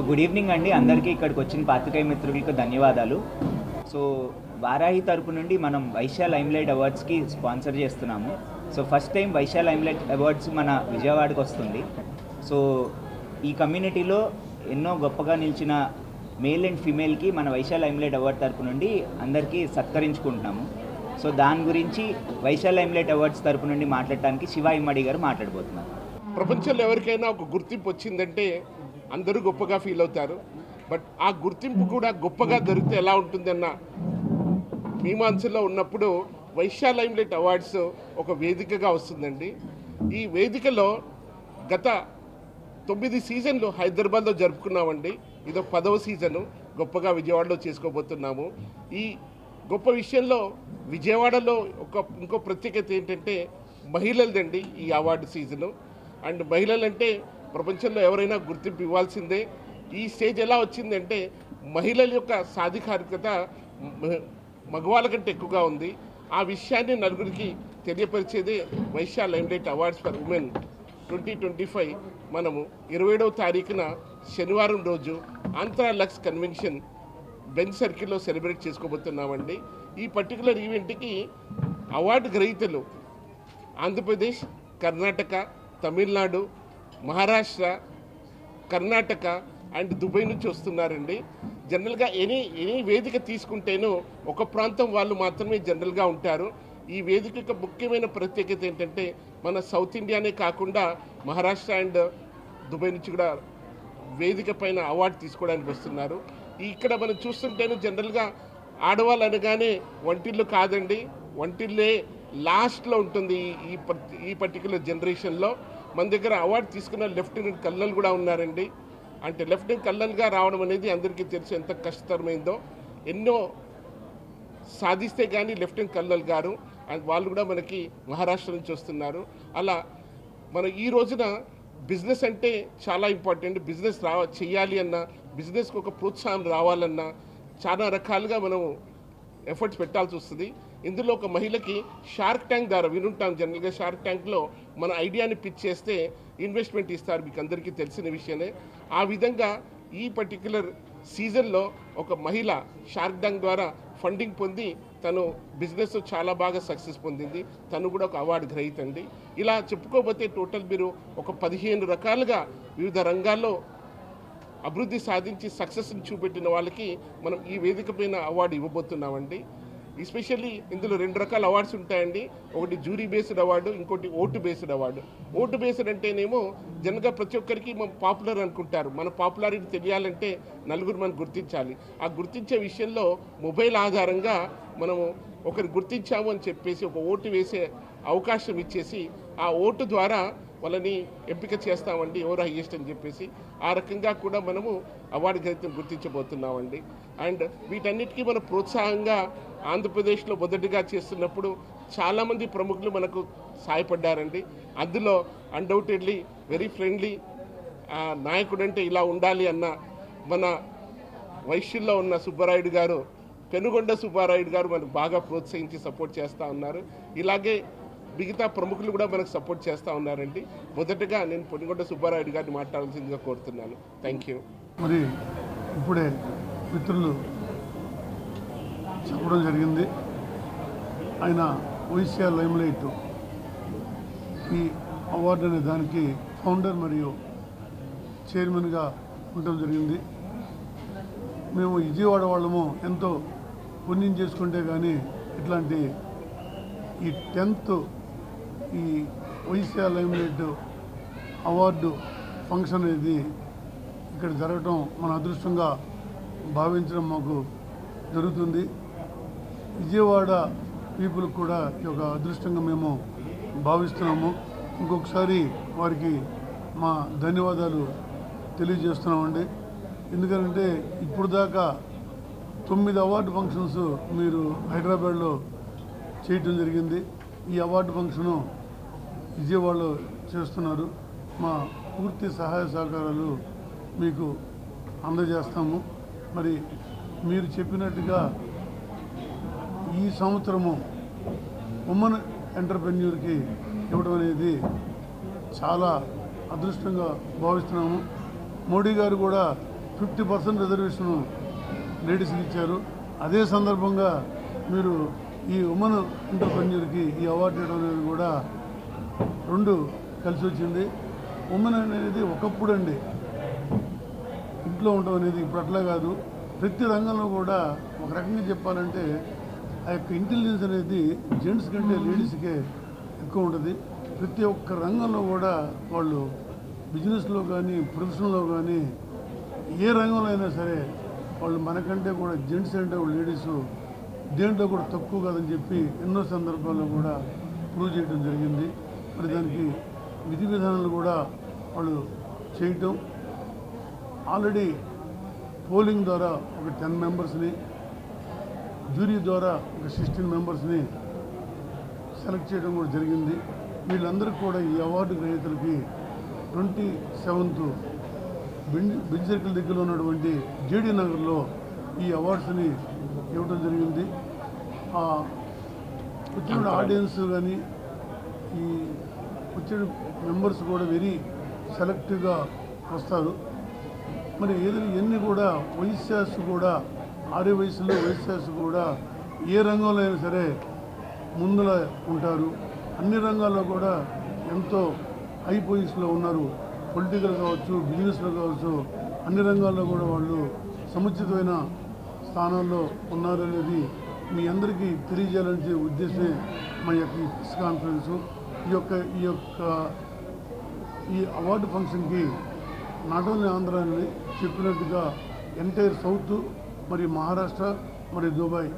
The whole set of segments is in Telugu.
గుడ్ ఈవినింగ్ అండి అందరికీ. ఇక్కడికి వచ్చిన పాత్రికేయ మిత్రులకు ధన్యవాదాలు. సో వారాహి తరపు నుండి మనం వైశ్య లైమ్లైట్ అవార్డ్స్కి స్పాన్సర్ చేస్తున్నాము. So first time Vysya limelight awards మన విజయవాడకు వస్తుంది. సో ఈ కమ్యూనిటీలో ఎన్నో గొప్పగా నిలిచిన మేల్ అండ్ ఫీమేల్కి మన వైశ్య లైమ్లైట్ అవార్డ్ తరపు నుండి అందరికీ సత్కరించుకుంటున్నాము. సో దాని గురించి వైశ్య లైమ్లైట్ అవార్డ్స్ తరపు నుండి మాట్లాడటానికి శివ ఇమ్మడి గారు మాట్లాడబోతున్నారు. ప్రపంచంలో ఎవరికైనా ఒక గుర్తింపు వచ్చిందంటే అందరూ గొప్పగా ఫీల్ అవుతారు. బట్ ఆ గుర్తింపు కూడా గొప్పగా దొరికితే ఎలా ఉంటుందన్న మీమాంసలో ఉన్నప్పుడు వైశ్య లైమ్లైట్ అవార్డ్స్ ఒక వేదికగా వస్తుందండి. ఈ వేదికలో గత 9 సీజన్లు హైదరాబాద్లో జరుపుకున్నామండి. ఇదో 10వ సీజను గొప్పగా విజయవాడలో చేసుకోబోతున్నాము. ఈ గొప్ప విషయంలో విజయవాడలో ఇంకో ప్రత్యేకత ఏంటంటే మహిళలదండి ఈ అవార్డు సీజను. అండ్ మహిళలంటే ప్రపంచంలో ఎవరైనా గుర్తింపు ఇవ్వాల్సిందే. ఈ స్టేజ్ ఎలా వచ్చిందంటే మహిళల యొక్క సాధికారికత మగవాళ్ళ కంటే ఎక్కువగా ఉంది. ఆ విషయాన్ని నలుగురికి తెలియపరిచేదే Vaishya limelight awards for women 2025 మనము 27వ తారీఖున శనివారం రోజు ఆంధ్రా లక్స్ కన్వెన్షన్ బెంచ్ సర్కిల్లో సెలబ్రేట్ చేసుకోబోతున్నామండి. ఈ పర్టికులర్ ఈవెంట్కి అవార్డు గ్రహీతలు ఆంధ్రప్రదేశ్, కర్ణాటక, తమిళనాడు, మహారాష్ట్ర, కర్ణాటక అండ్ దుబాయ్ నుంచి వస్తున్నారండి. జనరల్గా ఎనీ వేదిక తీసుకుంటేనూ ఒక ప్రాంతం వాళ్ళు మాత్రమే జనరల్గా ఉంటారు. ఈ వేదిక యొక్క ముఖ్యమైన ప్రత్యేకత ఏంటంటే మన సౌత్ ఇండియానే కాకుండా మహారాష్ట్ర అండ్ దుబాయ్ నుంచి కూడా వేదిక పైన అవార్డు తీసుకోవడానికి వస్తున్నారు. ఇక్కడ మనం చూస్తుంటేనే జనరల్గా ఆడవాళ్ళు అనగానే వంటిల్లు కాదండి, వంటిల్లే లాస్ట్లో ఉంటుంది. ఈ పర్టికులర్ జనరేషన్లో మన దగ్గర అవార్డు తీసుకున్న లెఫ్టినెంట్ కల్నల్ కూడా ఉన్నారండి. అంటే లెఫ్టినెంట్ కల్నల్గా రావడం అనేది అందరికీ తెలుసు ఎంత కష్టతరమైందో. ఎన్నో సాధిస్తే కానీ లెఫ్టినెంట్ కల్నల్ గారు అండ్ వాళ్ళు కూడా మనకి మహారాష్ట్ర నుంచి వస్తున్నారు. అలా మనం ఈ రోజున బిజినెస్ అంటే చాలా ఇంపార్టెంట్. బిజినెస్ చేయాలి అన్నా, బిజినెస్కి ఒక ప్రోత్సాహం రావాలన్నా చాలా రకాలుగా మనం ఎఫర్ట్స్ పెట్టాల్సి వస్తుంది. ఇందులో ఒక మహిళకి షార్క్ ట్యాంక్ ద్వారా వినుంటాం. జనరల్గా షార్క్ ట్యాంక్లో మన ఐడియాని పిచ్ చేస్తే ఇన్వెస్ట్మెంట్ ఇస్తారు, మీకు అందరికీ తెలిసిన విషయమే. ఆ విధంగా ఈ పర్టిక్యులర్ సీజన్లో ఒక మహిళ షార్క్ ట్యాంక్ ద్వారా ఫండింగ్ పొంది తను బిజినెస్ చాలా బాగా సక్సెస్ పొందింది. తను కూడా ఒక అవార్డు గ్రహీత అండి. ఇలా చెప్పుకోకపోతే టోటల్ మీరు ఒక 15 రకాలుగా వివిధ రంగాల్లో అభివృద్ధి సాధించి సక్సెస్ని చూపెట్టిన వాళ్ళకి మనం ఈ వేదిక పైన అవార్డు ఇవ్వబోతున్నామండి. ఎస్పెషల్లీ ఇందులో 2 రకాల అవార్డ్స్ ఉంటాయండి. ఒకటి జ్యూరీ బేస్డ్ అవార్డు, ఇంకోటి vote based award. Vote based అంటేనేమో జనరల్గా ప్రతి ఒక్కరికి మనం పాపులర్ అనుకుంటారు. మన పాపులారిటీ తెలియాలంటే నలుగురు మనం గుర్తించాలి. ఆ గుర్తించే విషయంలో మొబైల్ ఆధారంగా మనము ఒకరు గుర్తించాము అని చెప్పేసి ఒక ఓటు వేసే అవకాశం ఇచ్చేసి ఆ ఓటు ద్వారా వాళ్ళని ఎంపిక చేస్తామండి, ఎవరు హైయెస్ట్ అని చెప్పేసి. ఆ రకంగా కూడా మనము అవార్డు గ్రహీతను గుర్తించబోతున్నామండి. అండ్ వీటన్నిటికీ మన ప్రోత్సాహంగా ఆంధ్రప్రదేశ్లో మొదటిగా చేస్తున్నప్పుడు చాలామంది ప్రముఖులు మనకు సహాయపడ్డారండి. అందులో అన్డౌటెడ్లీ వెరీ ఫ్రెండ్లీ నాయకుడు అంటే ఇలా ఉండాలి అన్న మన వైశ్యుల్లో ఉన్న సుబ్బారాయుడు గారు, పెనుగొండ సుబ్బారాయుడు గారు మనకు బాగా ప్రోత్సహించి సపోర్ట్ చేస్తూ ఉన్నారు. ఇలాగే మిగతా ప్రముఖులు కూడా మనకు సపోర్ట్ చేస్తూ ఉన్నారండి. మొదటగా నేను పెనుగొండ సుబ్బారాయుడు గారిని మాట్లాడాల్సిందిగా కోరుతున్నాను. Thank you. మరి ఇప్పుడే మిత్రులు చెప్పడం జరిగింది. ఆయన వైశ్య లైమ్లైట్ ఈ అవార్డు అనే దానికి ఫౌండర్ మరియు చైర్మన్గా ఉండటం జరిగింది. మేము విజయవాడ వాళ్ళము ఎంతో పుణ్యం చేసుకుంటే కానీ ఇట్లాంటి ఈ 10th ఈ వైశ్య లైమ్లైట్ అవార్డు ఫంక్షన్ అనేది ఇక్కడ జరగటం మన అదృష్టంగా భావించడం మాకు జరుగుతుంది. విజయవాడ పీపుల్ కూడా ఈ యొక్క అదృష్టంగా మేము భావిస్తున్నాము. ఇంకొకసారి వారికి మా ధన్యవాదాలు తెలియజేస్తున్నామండి. ఎందుకంటే ఇప్పుడు దాకా 9 అవార్డు ఫంక్షన్స్ మీరు హైదరాబాద్లో చేయటం జరిగింది. ఈ అవార్డు ఫంక్షను విజయవాడలో చేస్తున్నారు. మా పూర్తి సహాయ సహకారాలు మీకు అందజేస్తాము. మరి మీరు చెప్పినట్టుగా ఈ సంవత్సరము ఉమెన్ ఎంటర్ప్రెన్యూర్కి ఇవ్వడం అనేది చాలా అదృష్టంగా భావిస్తున్నాము. మోడీ గారు కూడా 50% రిజర్వేషన్ లేడీస్కి ఇచ్చారు. అదే సందర్భంగా మీరు ఈ ఉమెన్ ఎంటర్‌ప్రెన్యూర్‌కి ఈ అవార్డు ఇవ్వడం అనేది కూడా రెండు కలిసి వచ్చింది. ఉమెన్ అనేది ఒకప్పుడు అండి ఇంట్లో ఉండడం అనేది ఇప్పుడు అట్లా కాదు. ప్రతి రంగంలో కూడా ఒక రకంగా చెప్పాలంటే ఆ యొక్క ఇంటెలిజెన్స్ అనేది జెంట్స్ కంటే లేడీస్కే ఎక్కువ ఉంటుంది. ప్రతి ఒక్క రంగంలో కూడా వాళ్ళు బిజినెస్లో కానీ ప్రొఫెషన్లో కానీ ఏ రంగంలో అయినా సరే వాళ్ళు మనకంటే కూడా జెంట్స్ అంటే వాళ్ళు లేడీస్ దేంట్లో కూడా తక్కువ కాదని చెప్పి ఎన్నో సందర్భాల్లో కూడా ప్రూవ్ చేయడం జరిగింది. మరి దానికి విధి విధానాలు కూడా వాళ్ళు చేయటం, ఆల్రెడీ పోలింగ్ ద్వారా ఒక 10 మెంబర్స్ని, జ్యూరీ ద్వారా ఒక 16 మెంబర్స్ని సెలెక్ట్ చేయడం కూడా జరిగింది. వీళ్ళందరికీ కూడా ఈ అవార్డు గ్రహీతలకి 27th బెంజ్ సర్కిల్ దగ్గర ఉన్నటువంటి జేడీ నగర్లో ఈ అవార్డ్స్ని ఇవ్వడం జరిగింది. వచ్చిన ఆడియన్స్ కానీ ఈ వచ్చిన మెంబర్స్ కూడా వెరీ సెలెక్టివ్గా వస్తారు. మరి ఏదైనా ఇవన్నీ కూడా వైశ్యాస్ కూడా ఆర్య వయసులో వైశ్యాస్ కూడా ఏ రంగంలో అయినా సరే ముందులో ఉంటారు. అన్ని రంగాల్లో కూడా ఎంతో హై పొజిషన్లో ఉన్నారు. పొలిటికల్ కావచ్చు, బిజినెస్లో కావచ్చు, అన్ని రంగాల్లో కూడా వాళ్ళు సముచితమైన స్థానాల్లో ఉన్నారనేది మీ అందరికీ తెలియజేయాలనే ఉద్దేశమే మా యొక్క ఈ ప్రెస్ కాన్ఫరెన్సు. ఈ అవార్డు ఫంక్షన్కి నాట్ ఓన్లీ ఆంధ్ర అని చెప్పినట్టుగా ఎంటైర్ సౌత్, మరి మహారాష్ట్ర, మరి దుబాయ్,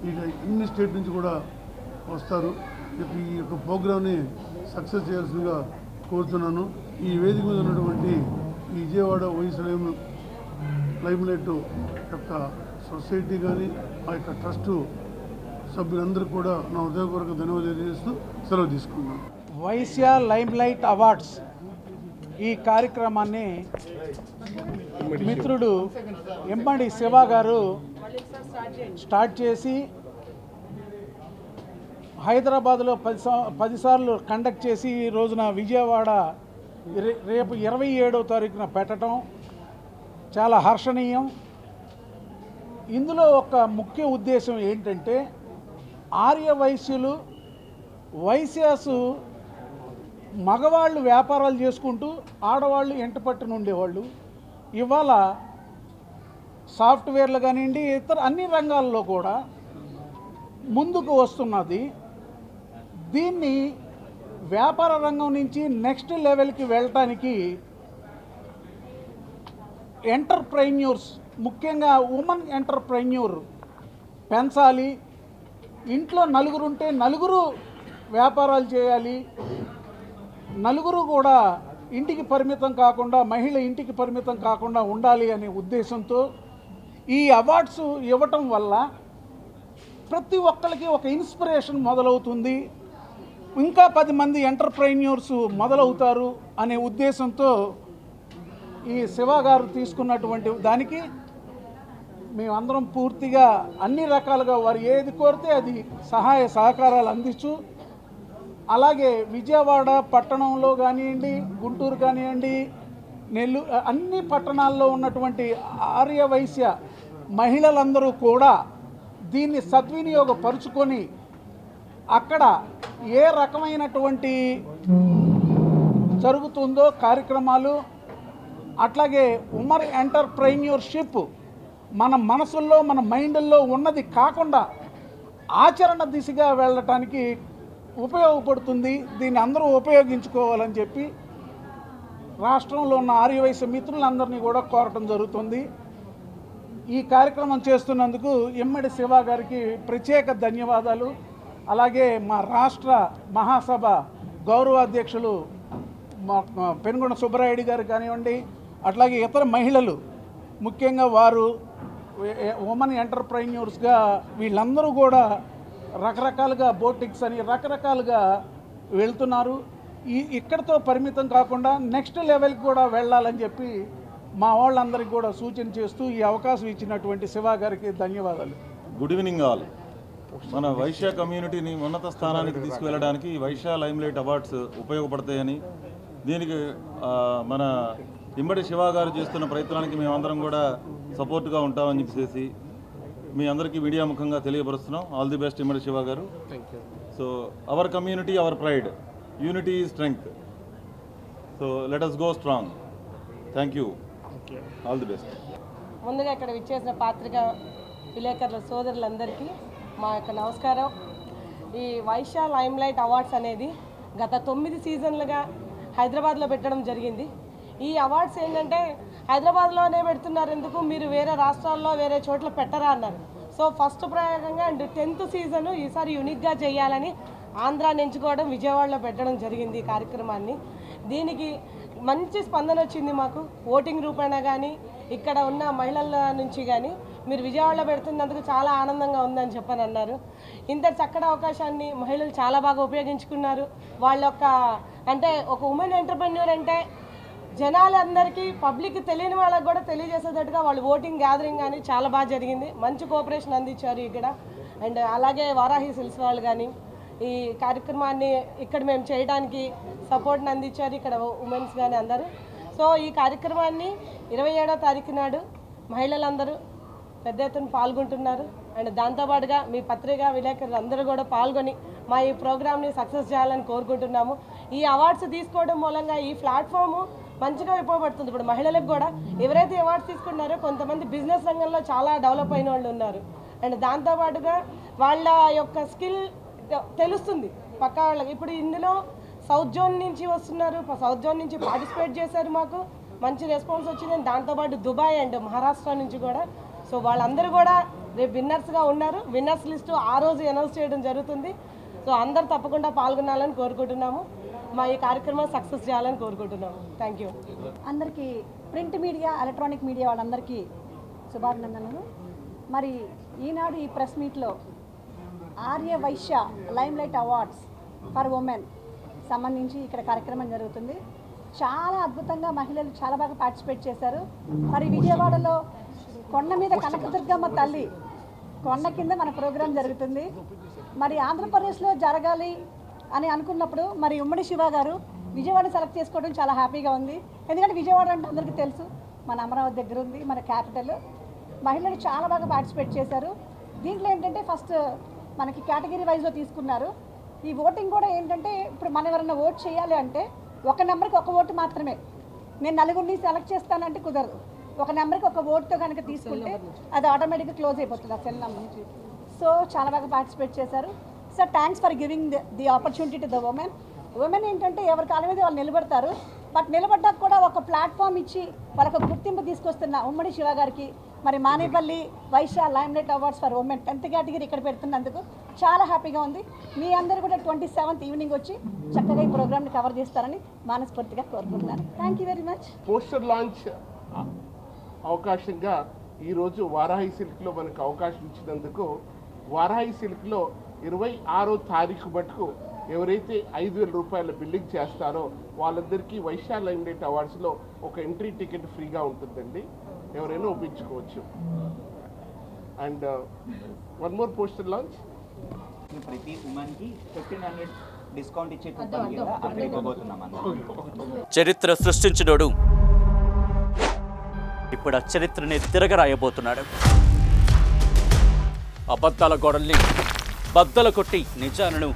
ఈ అన్ని స్టేట్ నుంచి కూడా వస్తారు. ఈ యొక్క ప్రోగ్రామ్ని సక్సెస్ చేయాల్సిందిగా కోరుతున్నాను. ఈ వేదిక మీద ఉన్నటువంటి ఈ విజయవాడ వయసు లైమ్లైట్ యొక్క సొసైటీ కానీ ఆ యొక్క ట్రస్టు సభ్యులందరూ కూడా నా హృదయపూర్వక ధన్యవాదాలు తెలియజేస్తూ సెలవు తీసుకున్నాను. వైశ్య లైమ్లైట్ అవార్డ్స్ ఈ కార్యక్రమాన్ని మిత్రుడు ఎమ్మడి శివ గారు స్టార్ట్ చేసి హైదరాబాద్లో 10 సార్లు కండక్ట్ చేసి ఈ రోజున విజయవాడ రేపు 27వ తారీఖున పెట్టడం చాలా హర్షణీయం. ఇందులో ఒక ముఖ్య ఉద్దేశం ఏంటంటే ఆర్య వైశ్యులు, వైశ్యాసు మగవాళ్ళు వ్యాపారాలు చేసుకుంటూ ఆడవాళ్ళు ఎంటపట్టున ఉండేవాళ్ళు ఇవాళ సాఫ్ట్వేర్లు కానివ్వండి, ఇతర అన్ని రంగాల్లో కూడా ముందుకు వస్తున్నది. దీన్ని వ్యాపార రంగం నుంచి నెక్స్ట్ లెవెల్కి వెళ్ళటానికి ఎంటర్ప్రెన్యూర్స్, ముఖ్యంగా ఉమెన్ ఎంటర్ప్రెన్యూర్ పెంచాలి. ఇంట్లో నలుగురు ఉంటే నలుగురు వ్యాపారాలు చేయాలి, నలుగురు కూడా ఇంటికి పరిమితం కాకుండా, మహిళ ఇంటికి పరిమితం కాకుండా ఉండాలి అనే ఉద్దేశంతో ఈ అవార్డ్స్ ఇవ్వటం వల్ల ప్రతి ఒక్కరికి ఒక ఇన్స్పిరేషన్ మొదలవుతుంది. ఇంకా 10 మంది ఎంటర్ప్రెన్యూర్స్ మొదలవుతారు అనే ఉద్దేశంతో ఈ శివ గారు తీసుకున్నటువంటి దానికి మేమందరం పూర్తిగా అన్ని రకాలుగా వారు ఏది కోరితే అది సహాయ సహకారాలు అందించు, అలాగే విజయవాడ పట్టణంలో కానివ్వండి, గుంటూరు కానివ్వండి, నెల్లూరు, అన్ని పట్టణాల్లో ఉన్నటువంటి ఆర్య వైశ్య మహిళలందరూ కూడా దీన్ని సద్వినియోగపరుచుకొని అక్కడ ఏ రకమైనటువంటి జరుగుతుందో కార్యక్రమాలు, అట్లాగే ఉమెన్ ఎంటర్ప్రెన్యూర్షిప్ మన మనసుల్లో, మన మైండ్లో ఉన్నది కాకుండా ఆచరణ దిశగా వెళ్ళటానికి ఉపయోగపడుతుంది. దీన్ని అందరూ ఉపయోగించుకోవాలని చెప్పి రాష్ట్రంలో ఉన్న ఆర్యవైశ్య మిత్రులందరినీ కూడా కోరటం జరుగుతుంది. ఈ కార్యక్రమం చేస్తున్నందుకు ఎమ్మడి శివ గారికి ప్రత్యేక ధన్యవాదాలు. అలాగే మా రాష్ట్ర మహాసభ గౌరవ అధ్యక్షులు పెనుగొండ సుబ్బరాయుడు గారు కానివ్వండి, అట్లాగే ఇతర మహిళలు, ముఖ్యంగా వారు ఉమెన్ ఎంటర్ప్రెన్యూర్స్గా వీళ్ళందరూ కూడా రకరకాలుగా బోటిక్స్ అని రకరకాలుగా వెళ్తున్నారు. ఇక్కడితో పరిమితం కాకుండా నెక్స్ట్ లెవెల్కి కూడా వెళ్ళాలని చెప్పి మా వాళ్ళందరికీ కూడా సూచన చేస్తూ ఈ అవకాశం ఇచ్చినటువంటి శివ గారికి ధన్యవాదాలు. Good evening all. మన వైశ్య కమ్యూనిటీని ఉన్నత స్థానానికి తీసుకువెళ్ళడానికి వైశ్య లైమ్లైట్ అవార్డ్స్ ఉపయోగపడతాయని, దీనికి మన ఇమ్మడి శివ గారు చేస్తున్న ప్రయత్నానికి మేమందరం కూడా సపోర్ట్గా ఉంటామని చెప్పేసి మీ అందరికీ మీడియా ముఖంగా తెలియపరుస్తున్నాం. ఆల్ ది బెస్ట్ ఇమ్మడి శివ గారు. Thank you. So our community hour pride, unity is strength. So let us go strong. Thank you, all the best. ముందుగా ఇక్కడ విచ్చేసిన పాత్రికా విలేకరుల సోదరులందరికీ మా యొక్క నమస్కారం. ఈ వైశ్య లైమ్లైట్ అవార్డ్స్ అనేది గత 9 సీజన్లుగా హైదరాబాద్లో పెట్టడం జరిగింది. ఈ అవార్డ్స్ ఏంటంటే హైదరాబాద్లోనే పెడుతున్నారు, ఎందుకు మీరు వేరే రాష్ట్రాల్లో వేరే చోట్ల పెట్టరా అన్నారు. సో ఫస్ట్ ప్రయోగంగా అండ్ 10th సీజను ఈసారి యూనిక్గా చేయాలని ఆంధ్రాని ఎంచుకోవడం, విజయవాడలో పెట్టడం జరిగింది ఈ కార్యక్రమాన్ని. దీనికి మంచి స్పందన వచ్చింది మాకు, ఓటింగ్ రూపేణా కానీ ఇక్కడ ఉన్న మహిళల నుంచి కానీ. మీరు విజయవాడలో పెడుతున్నందుకు చాలా ఆనందంగా ఉందని చెప్పని అన్నారు. ఇంత చక్కటి అవకాశాన్ని మహిళలు చాలా బాగా ఉపయోగించుకున్నారు. వాళ్ళ యొక్క అంటే ఒక ఉమెన్ ఎంటర్‌ప్రెన్యూర్ అంటే జనాలందరికీ పబ్లిక్ తెలియని వాళ్ళకి కూడా తెలియజేసేటట్టుగా వాళ్ళు ఓటింగ్ గ్యాదరింగ్ కానీ చాలా బాగా జరిగింది. మంచి కోఆపరేషన్ అందించారు ఇక్కడ. అండ్ అలాగే వారాహి సిల్స్ వాళ్ళు కానీ ఈ కార్యక్రమాన్ని ఇక్కడ మేము చేయడానికి సపోర్ట్ని అందించారు, ఇక్కడ ఉమెన్స్ కానీ అందరూ. సో ఈ కార్యక్రమాన్ని 27వ తారీఖు నాడు మహిళలందరూ పెద్ద ఎత్తున పాల్గొంటున్నారు. అండ్ దాంతోపాటుగా మీ పత్రికా విలేకరులు అందరూ కూడా పాల్గొని మా ఈ ప్రోగ్రామ్ని సక్సెస్ చేయాలని కోరుకుంటున్నాము. ఈ అవార్డ్స్ తీసుకోవడం మూలంగా ఈ ప్లాట్ఫాము మంచిగా ఉపయోగపడుతుంది. ఇప్పుడు మహిళలకు కూడా ఎవరైతే అవార్డ్స్ తీసుకున్నారో కొంతమంది బిజినెస్ రంగంలో చాలా డెవలప్ అయిన వాళ్ళు ఉన్నారు. అండ్ దాంతోపాటుగా వాళ్ళ యొక్క స్కిల్ తెలుస్తుంది పక్క వాళ్ళకి. ఇప్పుడు ఇందులో సౌత్ జోన్ నుంచి వస్తున్నారు, సౌత్ జోన్ నుంచి పార్టిసిపేట్ చేశారు, మాకు మంచి రెస్పాన్స్ వచ్చింది. దాంతోపాటు దుబాయ్ అండ్ మహారాష్ట్ర నుంచి కూడా. సో వాళ్ళందరూ కూడా రేపు విన్నర్స్గా ఉన్నారు. విన్నర్స్ లిస్టు ఆ రోజు అనౌన్స్ చేయడం జరుగుతుంది. సో అందరూ తప్పకుండా పాల్గొనాలని కోరుకుంటున్నాము. మా ఈ కార్యక్రమం సక్సెస్ చేయాలని కోరుకుంటున్నాము. Thank you. అందరికీ ప్రింట్ మీడియా, ఎలక్ట్రానిక్ మీడియా వాళ్ళందరికీ శుభాభినందనలు. మరి ఈనాడు ఈ ప్రెస్ మీట్లో Arya Vysya limelight awards for women సంబంధించి ఇక్కడ కార్యక్రమం జరుగుతుంది. చాలా అద్భుతంగా మహిళలు చాలా బాగా పార్టిసిపేట్ చేశారు. మరి విజయవాడలో కొండ మీద కనకదుర్గమ్మ తల్లి కొండ కింద మన ప్రోగ్రాం జరుగుతుంది. మరి ఆంధ్రప్రదేశ్లో జరగాలి అని అనుకున్నప్పుడు మరి ఉమ్మడి శివ గారు విజయవాడ సెలెక్ట్ చేసుకోవడం చాలా హ్యాపీగా ఉంది. ఎందుకంటే విజయవాడ అంటే అందరికీ తెలుసు, మన అమరావతి దగ్గర ఉంది, మన క్యాపిటల్. మహిళలు చాలా బాగా పార్టిసిపేట్ చేశారు. దీంట్లో ఏంటంటే ఫస్ట్ మనకి కేటగిరీ వైజ్లో తీసుకున్నారు. ఈ ఓటింగ్ కూడా ఏంటంటే ఇప్పుడు మనం ఎవరైనా ఓట్ చేయాలి అంటే ఒక నెంబర్కి ఒక ఓటు మాత్రమే. నేను నలుగురిని సెలెక్ట్ చేస్తానంటే కుదరదు. ఒక నెంబర్కి ఒక ఓటుతో కనుక తీసుకుంటే అది ఆటోమేటిక్గా క్లోజ్ అయిపోతుంది ఆ సెల్ నెంబర్ నుంచి. సో చాలా బాగా పార్టిసిపేట్ చేశారు. So thanks for giving the opportunity to the women. Women ఏంటంటే ఎవరి కాలం మీద వాళ్ళు నిలబడతారు. బట్ నిలబడ్డాక కూడా ఒక ప్లాట్ఫామ్ ఇచ్చి వాళ్ళకు గుర్తింపు తీసుకొస్తున్న ఉమ్మడి శివ గారికి మరి Manepalli Vysya limelight awards for women 10th category ఇక్కడ పెడుతున్నందుకు చాలా హ్యాపీగా ఉంది. మీ అందరూ కూడా 27th ఈవినింగ్ వచ్చి చక్కగా ఈ ప్రోగ్రామ్ని కవర్ చేస్తారని మనస్ఫూర్తిగా కోరుకుంటున్నాను. Thank you very much. Poster launch అవకాశంగా ఈరోజు వారాహి సిల్క్లో మనకు అవకాశం ఇచ్చినందుకు వారాహి సిల్క్లో 26వ తారీఖు మటుకు ఎవరైతే 5,000 రూపాయల బిల్లింగ్ చేస్తారో వాళ్ళందరికీ వైశ్య లైమ్లైట్ అవార్డ్స్లో ఒక ఎంట్రీ టికెట్ ఫ్రీగా ఉంటుందండి, ఎవరైనా ఒప్పించుకోవచ్చు. And one more poster launch. ప్రతి ఉమెన్కి 1,500 డిస్కౌంట్ ఇచ్చే కూపన్ కూడా అక్కడ ఇవ్వబోతున్నాం అన్న. చరిత్ర సృష్టించినోడు ఇప్పుడు ఆ చరిత్రని తిరగరాయబోతున్నాడు. అబద్ధాల గోడల్ని బద్దలు కొట్టి నిజాలను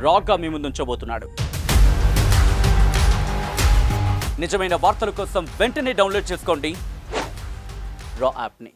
రాగా మీ ముందుంచబోతున్నాడు. నిజమైన వార్తల కోసం వెంటనే డౌన్లోడ్ చేసుకోండి రా యాప్ని.